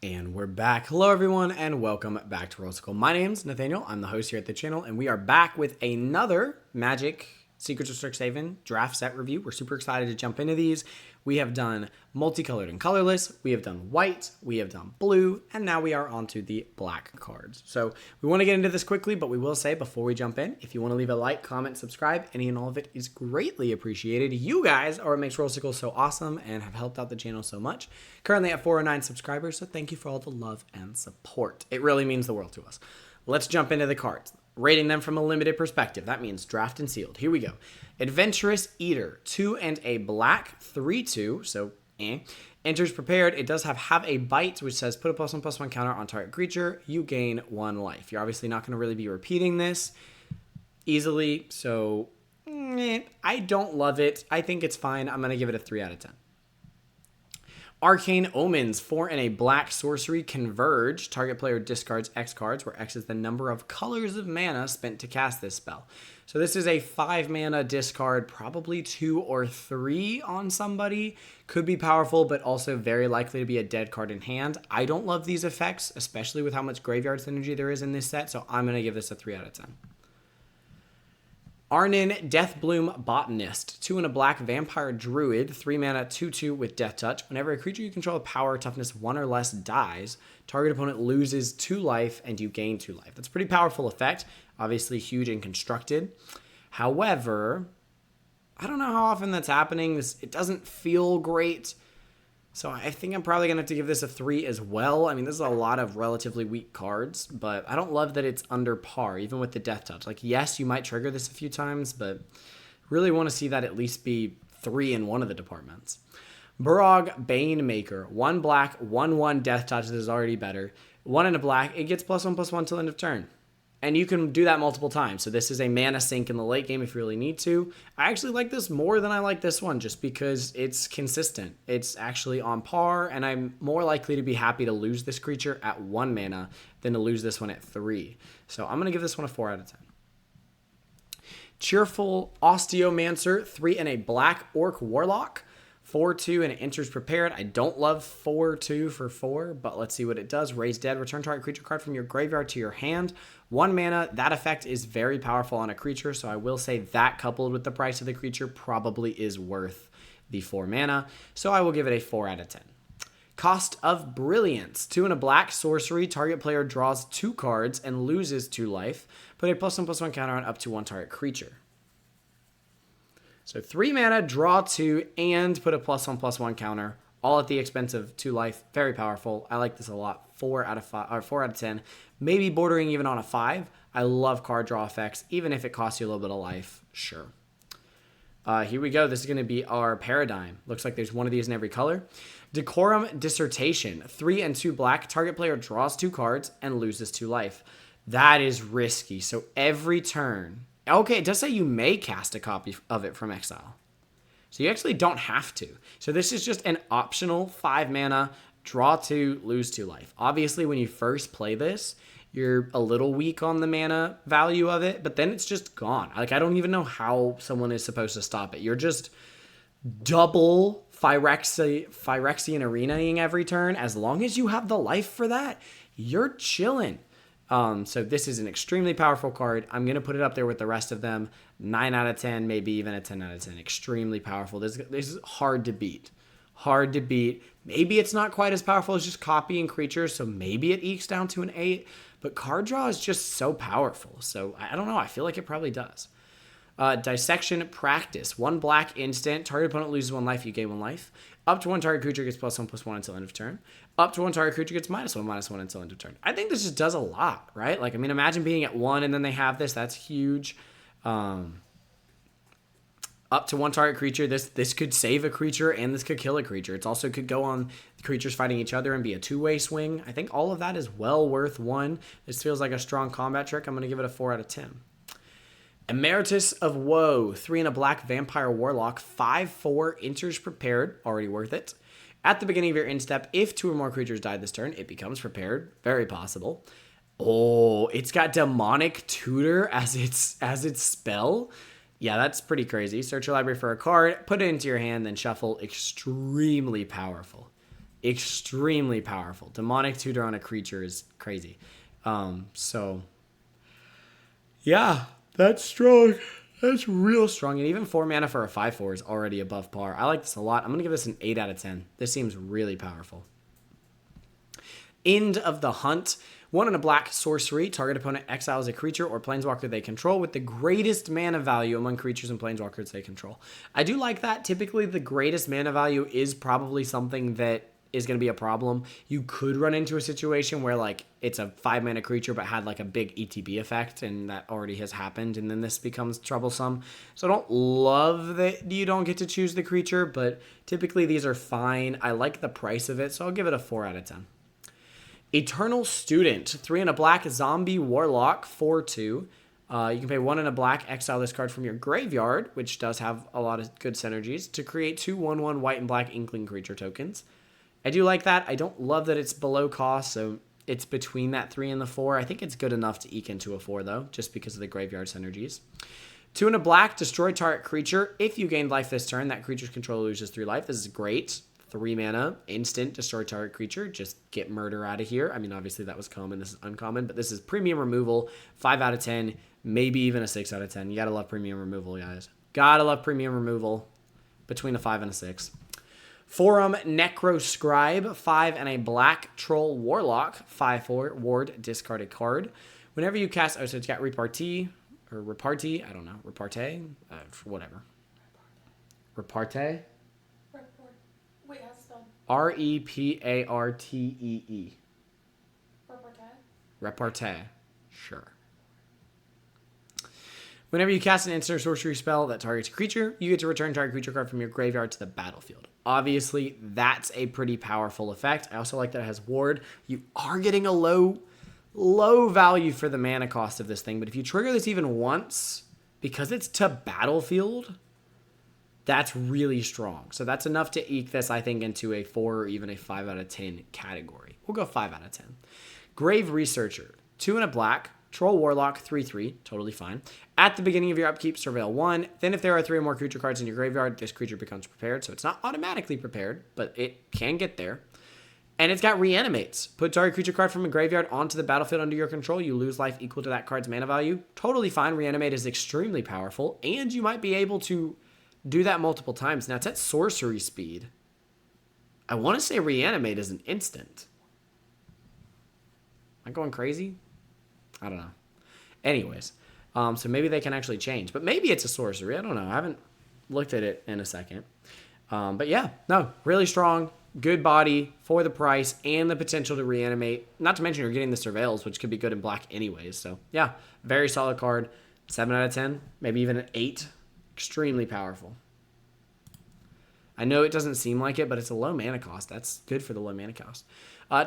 And we're back. Hello, everyone, and welcome back to Roll. My name's Nathaniel. I'm the host here at the channel, and we are back with another Magic Secrets of Strixhaven draft set review. We're super excited to jump into these. We have done multicolored and colorless. We have done white. We have done blue, and now we are onto the black cards. So we want to get into this quickly, but we will say before we jump in, if you want to leave a like, comment, subscribe, any and all of it is greatly appreciated. You guys are what makes Rollsicle so awesome and have helped out the channel so much. Currently at 409 subscribers, so thank you for all the love and support. It really means the world to us. Let's jump into the cards. Rating them from a limited perspective. That means draft and sealed. Here we go. Adventurous Eater, 2 and a black, 3/2, so Enters prepared. It does have a bite, which says put a +1/+1 counter on target creature. You gain 1 life. You're obviously not going to really be repeating this easily, so I don't love it. I think it's fine. I'm going to give it a 3 out of 10. Arcane Omens, 4 and a black sorcery, converge. Target player discards X cards, where X is the number of colors of mana spent to cast this spell. So this is a 5 mana discard, probably 2 or 3 on somebody. Could be powerful, but also very likely to be a dead card in hand. I don't love these effects, especially with how much graveyard synergy there is in this set, so I'm going to give this a 3 out of 10. Arnin, Deathbloom Botanist, 2 and a black vampire druid, 3 mana, 2/2 with Death Touch. Whenever a creature you control with power toughness 1 or less dies, target opponent loses 2 life and you gain 2 life. That's a pretty powerful effect, obviously huge and constructed. However, I don't know how often that's happening. It doesn't feel great. So I think I'm probably going to have to give this a 3 as well. I mean, this is a lot of relatively weak cards, but I don't love that it's under par, even with the Death Touch. Like, yes, you might trigger this a few times, but really want to see that at least be 3 in one of the departments. Burog Banemaker, 1 black, 1/1 Death Touch. This is already better. 1 and a black. It gets +1/+1 till end of turn. And you can do that multiple times. So this is a mana sink in the late game if you really need to. I actually like this more than I like this one just because it's consistent. It's actually on par, and I'm more likely to be happy to lose this creature at 1 mana than to lose this one at 3. So I'm going to give this one a 4 out of 10. Cheerful Osteomancer, 3 and a black orc warlock. 4/2 and it enters prepared. I don't love 4/2 for 4, but let's see what it does. Raise dead. Return target creature card from your graveyard to your hand. 1 mana. That effect is very powerful on a creature, so I will say that coupled with the price of the creature probably is worth the 4 mana. So I will give it a 4 out of 10. Cost of Brilliance. 2 and a black sorcery. Target player draws 2 cards and loses 2 life. Put a +1/+1 counter on up to 1 target creature. So 3 mana, draw 2, and put a +1/+1 counter, all at the expense of 2 life. Very powerful. I like this a lot. 4 out of 5, or 4 out of 10. Maybe bordering even on a 5. I love card draw effects, even if it costs you a little bit of life. Sure. Here we go. This is going to be our Paradigm. Looks like there's one of these in every color. Decorum Dissertation. 3 and 2 black. Target player draws 2 cards and loses 2 life. That is risky. So every turn... Okay, it does say you may cast a copy of it from exile. So you actually don't have to. So this is just an optional 5 mana, draw 2, lose 2 life. Obviously, when you first play this, you're a little weak on the mana value of it, but then it's just gone. Like, I don't even know how someone is supposed to stop it. You're just double Phyrexian Arenaing every turn. As long as you have the life for that, you're chilling. So this is an extremely powerful card. I'm going to put it up there with the rest of them. 9 out of 10, maybe even a 10 out of 10. Extremely powerful. This is hard to beat. Hard to beat. Maybe it's not quite as powerful as just copying creatures, so maybe it ekes down to an 8. But card draw is just so powerful. So I don't know. I feel like it probably does. Dissection Practice. 1 black instant. Target opponent loses 1 life. You gain 1 life. Up to 1 target creature gets +1/+1 until end of turn. Up to 1 target creature gets -1/-1 until end of turn. I think this just does a lot, right? Like, I mean, imagine being at 1 and then they have this. That's huge. Up to 1 target creature. This could save a creature and this could kill a creature. It also could go on creatures fighting each other and be a 2-way swing. I think all of that is well worth 1. This feels like a strong combat trick. I'm going to give it a 4 out of 10. Emeritus of Woe, 3 and a black vampire warlock, 5/4 enters prepared, already worth it. At the beginning of your end step, if 2 or more creatures die this turn, it becomes prepared, very possible. Oh, it's got demonic tutor as its spell. Yeah, that's pretty crazy. Search your library for a card, put it into your hand, then shuffle. Extremely powerful. extremely powerful. Demonic Tutor on a creature is crazy. So yeah, that's strong. That's real strong. And even 4 mana for a 5/4 is already above par. I like this a lot. I'm going to give this an 8 out of 10. This seems really powerful. End of the Hunt. 1 and a black sorcery. Target opponent exiles a creature or planeswalker they control with the greatest mana value among creatures and planeswalkers they control. I do like that. Typically, the greatest mana value is probably something that is going to be a problem. You could run into a situation where like it's a 5 mana creature but had like a big ETB effect, and that already has happened, and then this becomes troublesome. So I don't love that you don't get to choose the creature, but typically these are fine. I like the price of it, so I'll give it a 4 out of 10. Eternal Student, 3 and a black zombie warlock, 4/2. You can pay 1 and a black, exile this card from your graveyard, which does have a lot of good synergies, to create 2 1/1 white and black inkling creature tokens. I do like that. I don't love that it's below cost, so it's between that 3 and the 4. I think it's good enough to eke into a 4, though, just because of the graveyard synergies. 2 and a black, destroy target creature. If you gain life this turn, that creature's controller loses 3 life. This is great. 3 mana, instant, destroy target creature. Just get murder out of here. I mean, obviously that was common. This is uncommon, but this is premium removal. 5 out of 10, maybe even a 6 out of 10. You gotta love premium removal, guys. Gotta love premium removal. Between a 5 and a 6. Forum Necroscribe, 5 and a black troll warlock, 5/4, ward, discard a card. Whenever you cast, so it's got repartee, or repartee, I don't know, repartee, whatever. Repartee? Wait, how's it spelled? Repartee. Repartee? Repartee. Sure. Whenever you cast an instant or sorcery spell that targets a creature, you get to return target creature card from your graveyard to the battlefield. Obviously, that's a pretty powerful effect. I also like that it has ward. You are getting a low value for the mana cost of this thing, but if you trigger this even once, because it's to battlefield, that's really strong. So that's enough to eke this, I think, into a 4 or even a 5 out of 10 category. We'll go 5 out of 10. Grave Researcher, 2 and a black, Troll Warlock, 3/3, totally fine. At the beginning of your upkeep, surveil 1. Then if there are 3 or more creature cards in your graveyard, this creature becomes prepared. So it's not automatically prepared, but it can get there. And it's got Reanimates. Put target creature card from a graveyard onto the battlefield under your control. You lose life equal to that card's mana value. Totally fine. Reanimate is extremely powerful, and you might be able to do that multiple times. Now, it's at sorcery speed. I want to say Reanimate is an instant. Am I going crazy? I don't know. Anyways, so maybe they can actually change. But maybe it's a sorcery. I don't know. I haven't looked at it in a second. But yeah, no, really strong. Good body for the price and the potential to reanimate. Not to mention you're getting the Surveils, which could be good in black anyways. So yeah, very solid card. 7 out of 10. Maybe even an 8. Extremely powerful. I know it doesn't seem like it, but it's a low mana cost. That's good for the low mana cost.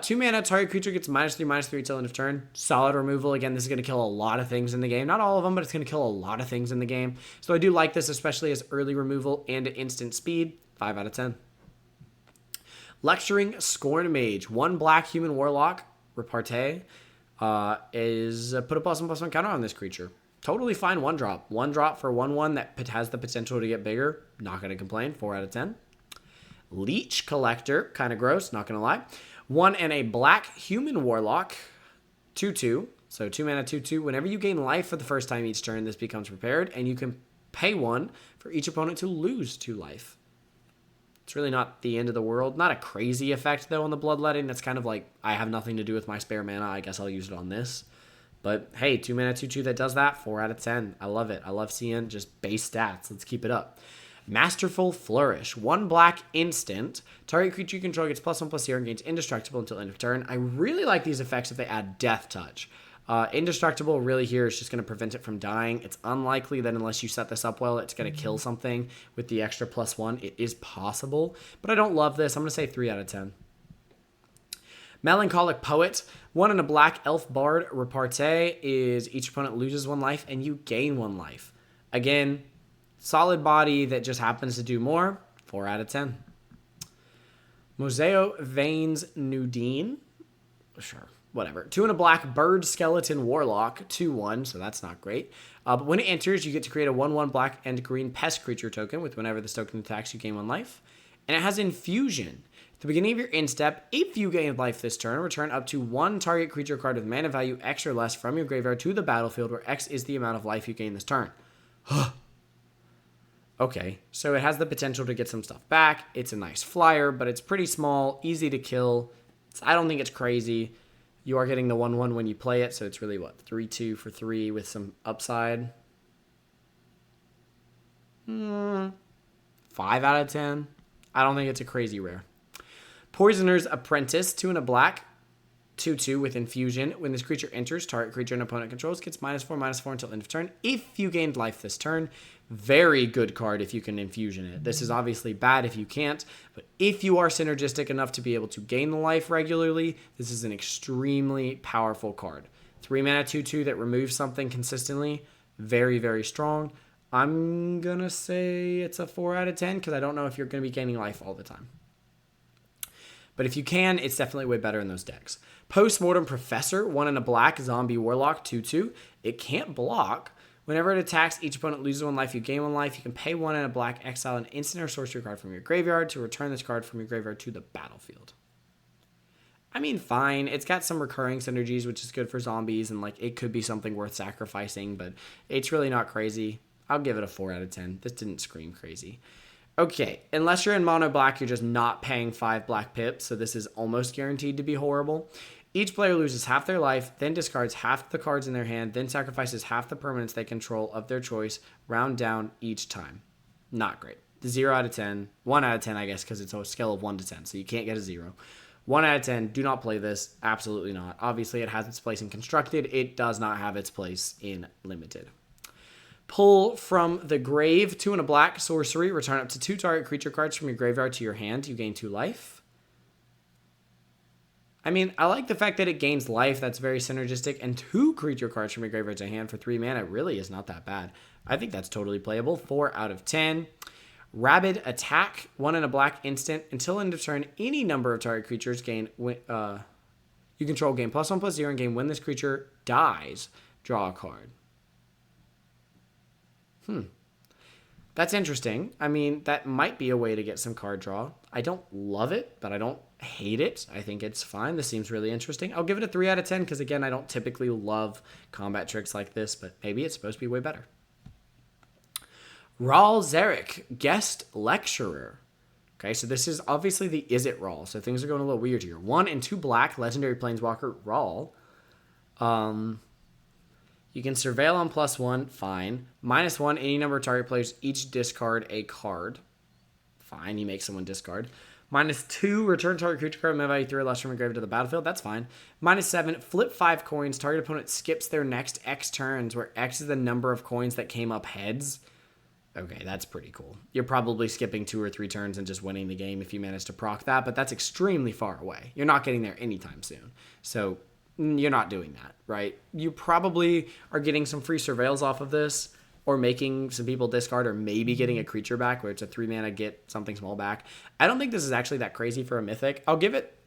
2 mana, target creature gets -3/-3 till end of turn. Solid removal. Again, this is going to kill a lot of things in the game. Not all of them, but it's going to kill a lot of things in the game. So I do like this, especially as early removal and instant speed. 5 out of 10. Lecturing Scorn Mage. 1 black human warlock, repartee, is put a +1/+1 counter on this creature. Totally fine 1-drop. 1-drop for 1/1 that has the potential to get bigger. Not going to complain. 4 out of 10. Leech Collector. Kind of gross, not going to lie. 1 and a black human warlock. 2/2. So 2 mana, 2/2. Whenever you gain life for the first time each turn, this becomes prepared. And you can pay 1 for each opponent to lose 2 life. It's really not the end of the world. Not a crazy effect, though, on the Bloodletting. That's kind of like, I have nothing to do with my spare mana. I guess I'll use it on this. But hey, 2 mana, 2/2 that does that. 4 out of 10. I love it. I love seeing just base stats. Let's keep it up. Masterful Flourish. 1 black instant. Target creature you control gets +1/+0 and gains indestructible until end of turn. I really like these effects if they add Death Touch. Indestructible really here is just going to prevent it from dying. It's unlikely that unless you set this up well, it's going to kill something with the extra +1. It is possible, but I don't love this. I'm going to say 3 out of 10. Melancholic Poet. 1 and a black elf bard, repartee, is each opponent loses 1 life and you gain 1 life. Again, solid body that just happens to do more. 4 out of 10. Moseo Veins Nudine. Sure, whatever. 2 and a black bird skeleton warlock. 2/1, so that's not great. But when it enters, you get to create a 1/1 black and green pest creature token with whenever this token attacks, you gain 1 life. And it has Infusion. the beginning of your end step, if you gain life this turn, return up to one target creature card with mana value X or less from your graveyard to the battlefield, where X is the amount of life you gain this turn. Okay, so it has the potential to get some stuff back. It's a nice flyer, but it's pretty small, easy to kill. I don't think it's crazy. You are getting the 1/1 when you play it, so it's really, 3/2 for 3 with some upside? 5 out of 10. I don't think it's a crazy rare. Poisoner's Apprentice, 2 and a black, 2/2 with infusion. When this creature enters, target creature an opponent controls gets -4/-4 until end of turn. If you gained life this turn, very good card if you can infusion it. This is obviously bad if you can't, but if you are synergistic enough to be able to gain the life regularly, this is an extremely powerful card. 3 mana 2/2 that removes something consistently, very, very strong. I'm going to say it's a 4 out of 10 because I don't know if you're going to be gaining life all the time. But if you can, it's definitely way better in those decks. Postmortem Professor, 1 and a black, zombie warlock, 2/2. It can't block. Whenever it attacks, each opponent loses 1 life, you gain 1 life. You can pay 1 and a black, exile an instant or sorcery card from your graveyard to return this card from your graveyard to the battlefield. I mean, fine. It's got some recurring synergies, which is good for zombies, and like it could be something worth sacrificing, but it's really not crazy. I'll give it a 4 out of 10. This didn't scream crazy. Okay, unless you're in mono black, you're just not paying 5 black pips, so this is almost guaranteed to be horrible. Each player loses half their life, then discards half the cards in their hand, then sacrifices half the permanents they control of their choice, round down each time. Not great. 0 out of 10. 1 out of 10, I guess, because it's a scale of 1 to 10, so you can't get a 0. 1 out of 10, do not play this. Absolutely not. Obviously, it has its place in Constructed. It does not have its place in Limited. Pull from the grave, 2 and a black, sorcery. Return up to 2 target creature cards from your graveyard to your hand. You gain 2 life. I mean, I like the fact that it gains life. That's very synergistic. And 2 creature cards from your graveyard to hand for 3 mana really is not that bad. I think that's totally playable. 4 out of 10. Rabid Attack, 1 and a black instant. Until end of turn, any number of target creatures gain. You control gain +1/+0 and gain when this creature dies. Draw a card. That's interesting. I mean, that might be a way to get some card draw. I don't love it, but I don't hate it. I think it's fine. This seems really interesting. I'll give it a 3 out of 10 because, again, I don't typically love combat tricks like this, but maybe it's supposed to be way better. Raul Zarek, Guest Lecturer. Okay, so this is obviously the Is It Raul, so things are going a little weird here. 1 and 2 black, Legendary Planeswalker, Raul. You can surveil on +1, fine. -1, any number of target players each discard a card. Fine, you make someone discard. -2, return target creature card, mana value 3 or less from your graveyard to the battlefield. That's fine. -7, flip 5 coins. Target opponent skips their next X turns, where X is the number of coins that came up heads. Okay, that's pretty cool. You're probably skipping 2 or 3 turns and just winning the game if you manage to proc that, but that's extremely far away. You're not getting there anytime soon. So you're not doing that, right? You probably are getting some free surveils off of this, or making some people discard, or maybe getting a creature back, where it's a 3 mana get something small back. I don't think this is actually that crazy for a mythic. I'll give it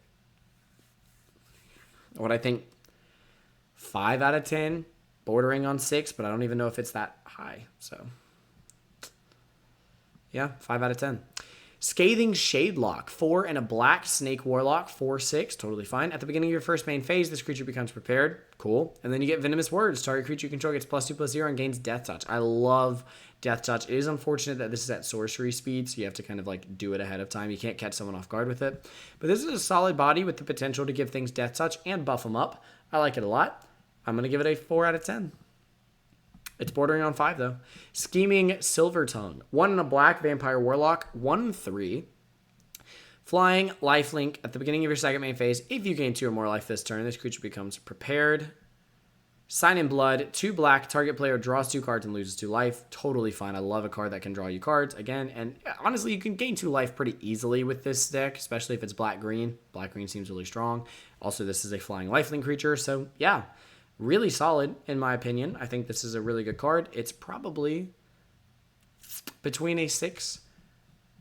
what I think 5 out of 10, bordering on 6, but I don't even know if it's that high. So yeah, 5 out of 10. Scathing Shadelock, 4 and a black, Snake Warlock, 4/6, totally fine. At the beginning of your first main phase, this creature becomes prepared. Cool. And then you get Venomous Words. Target creature you control gets +2/+0 and gains Death Touch. I love Death Touch. It is unfortunate that this is at sorcery speed, so you have to kind of like do it ahead of time. You can't catch someone off guard with it. But this is a solid body with the potential to give things Death Touch and buff them up. I like it a lot. I'm going to give it a 4 out of 10. It's bordering on 5, though. Scheming Silver Tongue. 1 and a black, Vampire Warlock. 1/3. Flying, lifelink. At the beginning of your second main phase, if you gain 2 or more life this turn, this creature becomes prepared. Sign in Blood. 2 black, target player draws 2 cards and loses 2 life. Totally fine. I love a card that can draw you cards. Again, and honestly, you can gain 2 life pretty easily with this deck, especially if it's black-green. Black-green seems really strong. Also, this is a flying lifelink creature, so yeah. Really solid, in my opinion. I think this is a really good card. It's probably between a 6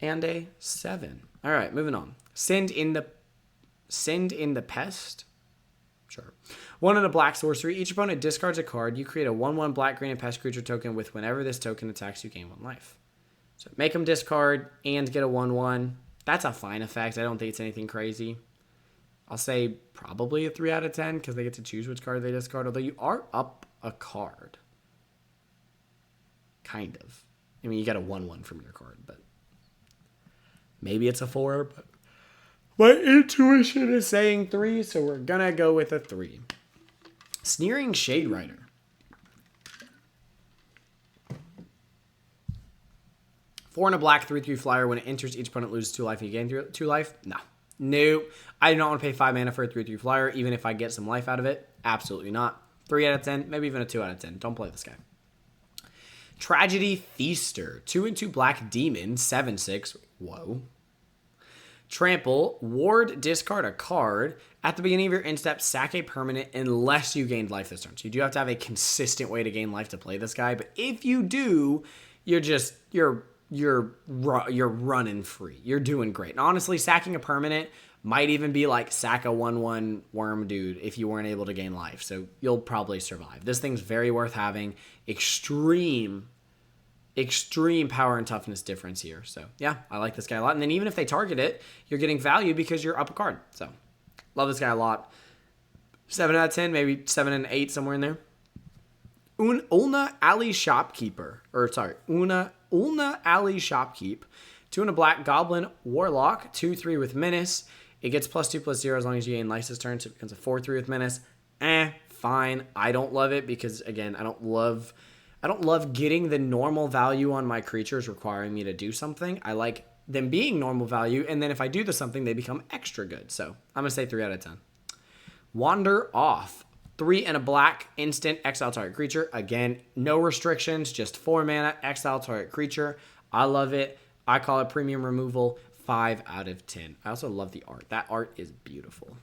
and a 7. All right, moving on. Send in the Pest. Sure. 1 and a black sorcery. Each opponent discards a card. You create a 1/1 black-green and pest creature token with whenever this token attacks, you gain 1 life. So make them discard and get a 1/1. That's a fine effect. I don't think it's anything crazy. I'll say probably a 3 out of 10 because they get to choose which card they discard, although you are up a card. Kind of. I mean, you got a 1/1 from your card, but maybe it's a 4, but my intuition is saying 3, so we're going to go with a 3. Sneering Shade Rider. Four and a black, 3/3 flyer. When it enters, each opponent loses 2 life. You gain 2 life? No. Nope. I do not want to pay 5 mana for a 3/3 flyer, even if I get some life out of it. Absolutely not. 3 out of 10, maybe even a 2 out of 10. Don't play this guy. Tragedy Feaster. 2 and 2 black demon, 7/6. Whoa. Trample. Ward, discard a card. At the beginning of your end step, sack a permanent unless you gained life this turn. So you do have to have a consistent way to gain life to play this guy. But if you do, you're running free. You're doing great. And honestly, sacking a permanent might even be like sack a 1/1 worm dude if you weren't able to gain life. So you'll probably survive. This thing's very worth having. Extreme power and toughness difference here. So yeah, I like this guy a lot. And then even if they target it, you're getting value because you're up a card. So love this guy a lot. 7 out of 10, maybe 7 and 8, somewhere in there. Ulna Alley Shopkeeper. Ulna Alley Shopkeep. 2 and a black goblin warlock. 2/3 with menace. It gets +2/+0 as long as you gain life this turn, so it becomes a 4/3 with menace. Fine. I don't love it because, again, I don't love getting the normal value on my creatures requiring me to do something. I like them being normal value, and then if I do something, they become extra good. So I'm going to say 3 out of 10. Wander Off. 3 and a black, instant, exile target creature. Again, no restrictions, just 4 mana, exile target creature. I love it. I call it premium removal. 5 out of 10. I also love the art. That art is beautiful.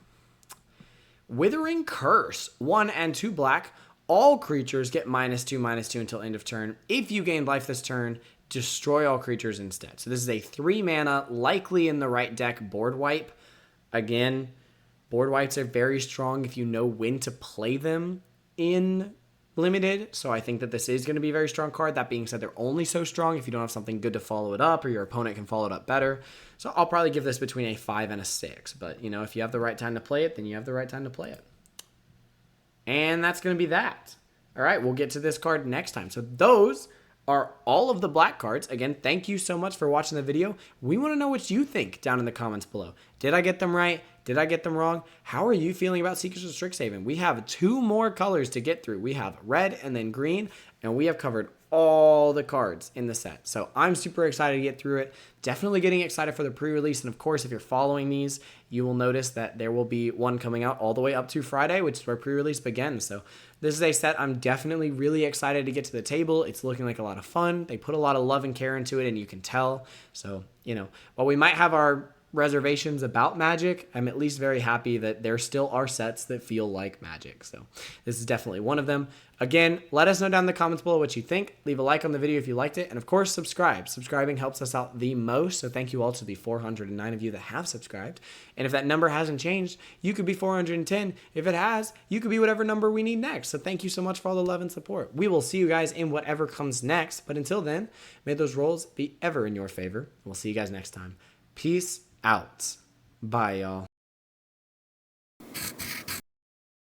Withering Curse. 1 and 2 black. All creatures get -2/-2 until end of turn. If you gain life this turn, destroy all creatures instead. So this is a 3 mana, likely in the right deck, board wipe. Again, board wipes are very strong if you know when to play them in Limited. So I think that this is going to be a very strong card. That being said, they're only so strong if you don't have something good to follow it up or your opponent can follow it up better. So I'll probably give this between a 5 and a 6. But, if you have the right time to play it, then you have the right time to play it. And that's going to be that. All right, we'll get to this card next time. So those are all of the black cards. Again, thank you so much for watching the video. We want to know what you think down in the comments below. Did I get them right? Did I get them wrong? How are you feeling about Secrets of Strixhaven? We have 2 more colors to get through. We have red and then green, and we have covered all the cards in the set. So I'm super excited to get through it. Definitely getting excited for the pre-release. And of course, if you're following these, you will notice that there will be one coming out all the way up to Friday, which is where pre-release begins. So this is a set I'm definitely really excited to get to the table. It's looking like a lot of fun. They put a lot of love and care into it, and you can tell. So, while we might have our reservations about Magic, I'm at least very happy that there still are sets that feel like Magic. So this is definitely one of them. Again, let us know down in the comments below what you think. Leave a like on the video if you liked it. And of course, subscribe. Subscribing helps us out the most. So thank you all to the 409 of you that have subscribed. And if that number hasn't changed, you could be 410. If it has, you could be whatever number we need next. So thank you so much for all the love and support. We will see you guys in whatever comes next. But until then, may those rolls be ever in your favor. We'll see you guys next time. Peace out. Bye, y'all.